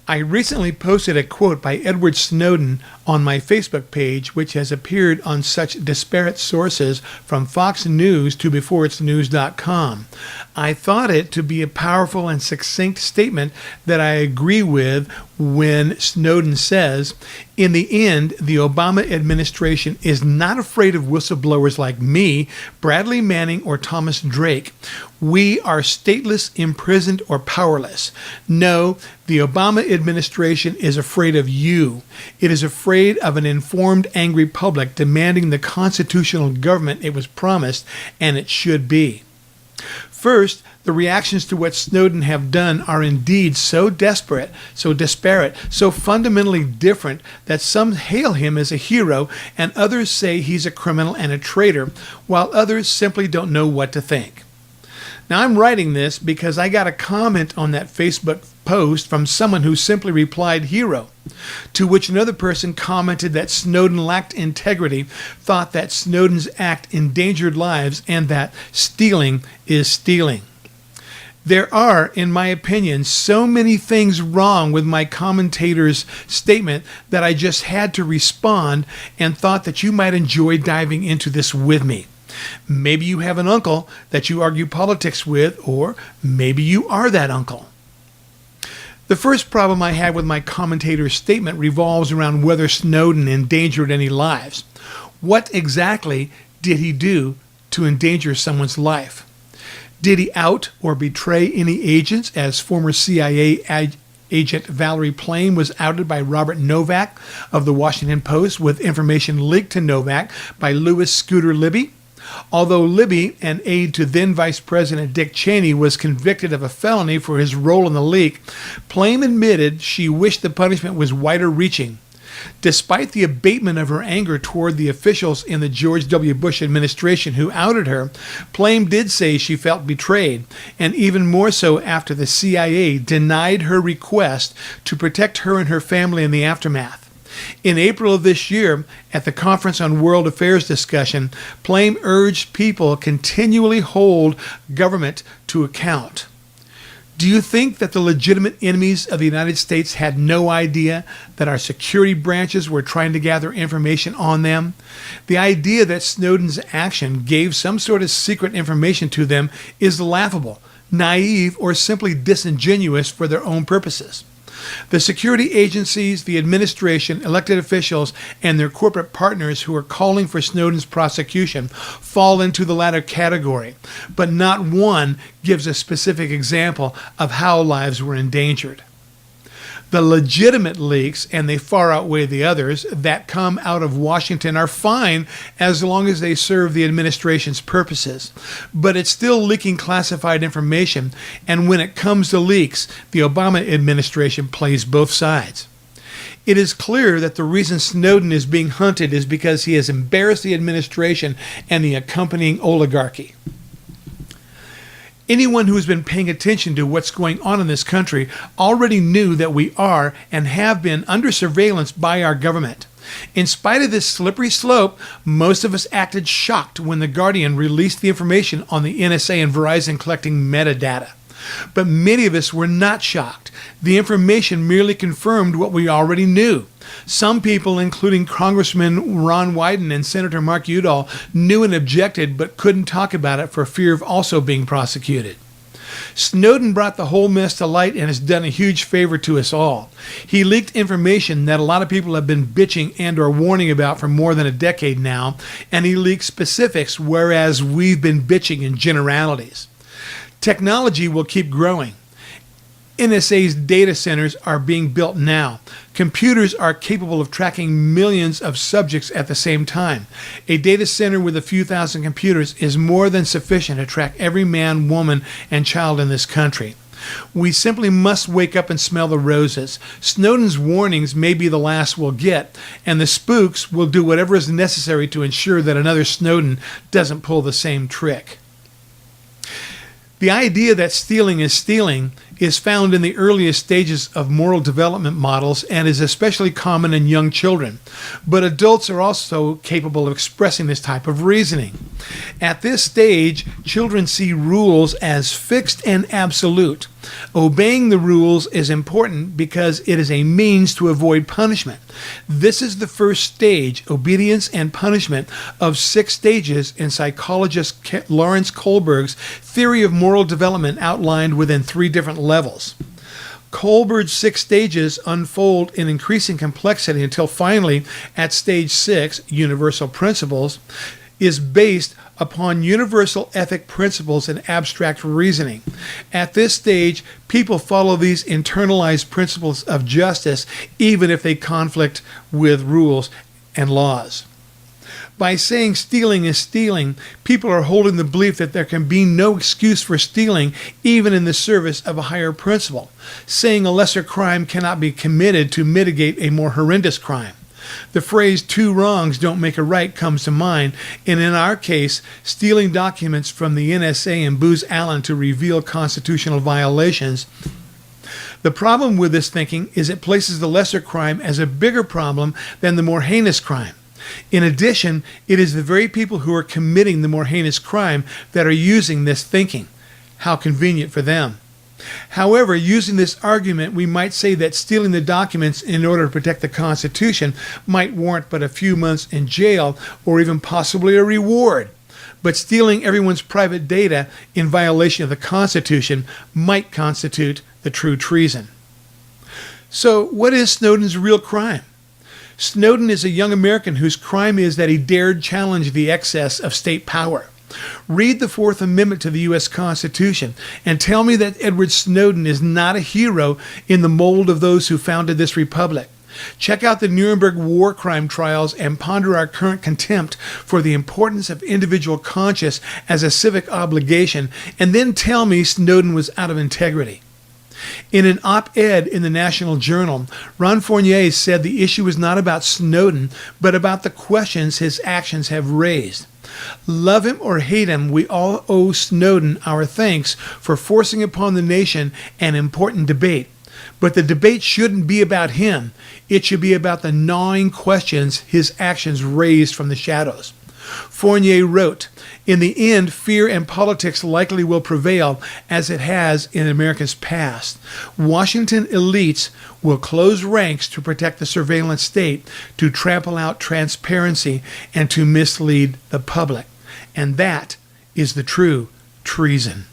I recently posted a quote by Edward Snowden on my Facebook page, which has appeared on such disparate sources from Fox News to beforeitsnews.com. I thought it to be a powerful and succinct statement that I agree with when Snowden says, "In the end, the Obama administration is not afraid of whistleblowers like me, Bradley Manning, or Thomas Drake. We are stateless, imprisoned, or powerless. No, the Obama administration is afraid of you. It is afraid of an informed, angry public demanding the constitutional government it was promised, and it should be." First, the reactions to what Snowden have done are indeed so desperate, so disparate, so fundamentally different that some hail him as a hero and others say he's a criminal and a traitor, while others simply don't know what to think. Now, I'm writing this because I got a comment on that Facebook post from someone who simply replied hero, to which another person commented that Snowden lacked integrity, thought that Snowden's act endangered lives, and that stealing is stealing. There are, in my opinion, so many things wrong with my commentator's statement that I just had to respond and thought that you might enjoy diving into this with me. Maybe you have an uncle that you argue politics with, or maybe you are that uncle. The first problem I have with my commentator's statement revolves around whether Snowden endangered any lives. What exactly did he do to endanger someone's life? Did he out or betray any agents, as former CIA agent Valerie Plame was outed by Robert Novak of the Washington Post, with information leaked to Novak by Louis Scooter Libby? Although Libby, an aide to then Vice President Dick Cheney, was convicted of a felony for his role in the leak, Plame admitted she wished the punishment was wider reaching. Despite the abatement of her anger toward the officials in the George W. Bush administration who outed her, Plame did say she felt betrayed, and even more so after the CIA denied her request to protect her and her family in the aftermath. In April of this year, at the Conference on World Affairs discussion, Plame urged people continually hold government to account. Do you think that the legitimate enemies of the United States had no idea that our security branches were trying to gather information on them? The idea that Snowden's action gave some sort of secret information to them is laughable, naive, or simply disingenuous for their own purposes. The security agencies, the administration, elected officials, and their corporate partners who are calling for Snowden's prosecution fall into the latter category, but not one gives a specific example of how lives were endangered. The legitimate leaks, and they far outweigh the others, that come out of Washington are fine as long as they serve the administration's purposes. But it's still leaking classified information, and when it comes to leaks, the Obama administration plays both sides. It is clear that the reason Snowden is being hunted is because he has embarrassed the administration and the accompanying oligarchy. Anyone who has been paying attention to what's going on in this country already knew that we are and have been under surveillance by our government. In spite of this slippery slope, most of us acted shocked when The Guardian released the information on the NSA and Verizon collecting metadata. But many of us were not shocked. The information merely confirmed what we already knew. Some people, including Congressman Ron Wyden and Senator Mark Udall, knew and objected but couldn't talk about it for fear of also being prosecuted. Snowden brought the whole mess to light and has done a huge favor to us all. He leaked information that a lot of people have been bitching and or warning about for more than a decade now, and he leaked specifics, whereas we've been bitching in generalities. Technology will keep growing. NSA's data centers are being built now. Computers are capable of tracking millions of subjects at the same time. A data center with a few thousand computers is more than sufficient to track every man, woman, and child in this country. We simply must wake up and smell the roses. Snowden's warnings may be the last we'll get, and the spooks will do whatever is necessary to ensure that another Snowden doesn't pull the same trick. The idea that stealing is stealing is found in the earliest stages of moral development models and is especially common in young children. But adults are also capable of expressing this type of reasoning. At this stage, children see rules as fixed and absolute. Obeying the rules is important because it is a means to avoid punishment. This is the first stage, obedience and punishment, of 6 stages in psychologist Lawrence Kohlberg's theory of moral development outlined within 3 different levels. Kohlberg's 6 stages unfold in increasing complexity until finally, at stage 6, universal principles, is based upon universal ethic principles and abstract reasoning. At this stage, people follow these internalized principles of justice even if they conflict with rules and laws. By saying stealing is stealing, people are holding the belief that there can be no excuse for stealing even in the service of a higher principle. Saying a lesser crime cannot be committed to mitigate a more horrendous crime. The phrase 2 wrongs don't make a right comes to mind, and in our case, stealing documents from the NSA and Booz Allen to reveal constitutional violations. The problem with this thinking is it places the lesser crime as a bigger problem than the more heinous crime. In addition, it is the very people who are committing the more heinous crime that are using this thinking. How convenient for them. However, using this argument, we might say that stealing the documents in order to protect the Constitution might warrant but a few months in jail or even possibly a reward. But stealing everyone's private data in violation of the Constitution might constitute the true treason. So, what is Snowden's real crime? Snowden is a young American whose crime is that he dared challenge the excess of state power. Read the 4th Amendment to the U.S. Constitution and tell me that Edward Snowden is not a hero in the mold of those who founded this republic. Check out the Nuremberg war crime trials and ponder our current contempt for the importance of individual conscience as a civic obligation, and then tell me Snowden was out of integrity. In an op-ed in the National Journal, Ron Fournier said the issue is not about Snowden, but about the questions his actions have raised. Love him or hate him, we all owe Snowden our thanks for forcing upon the nation an important debate. But the debate shouldn't be about him. It should be about the gnawing questions his actions raised from the shadows. Fournier wrote, "In the end, fear and politics likely will prevail as it has in America's past. Washington elites will close ranks to protect the surveillance state, to trample out transparency, and to mislead the public. And that is the true treason."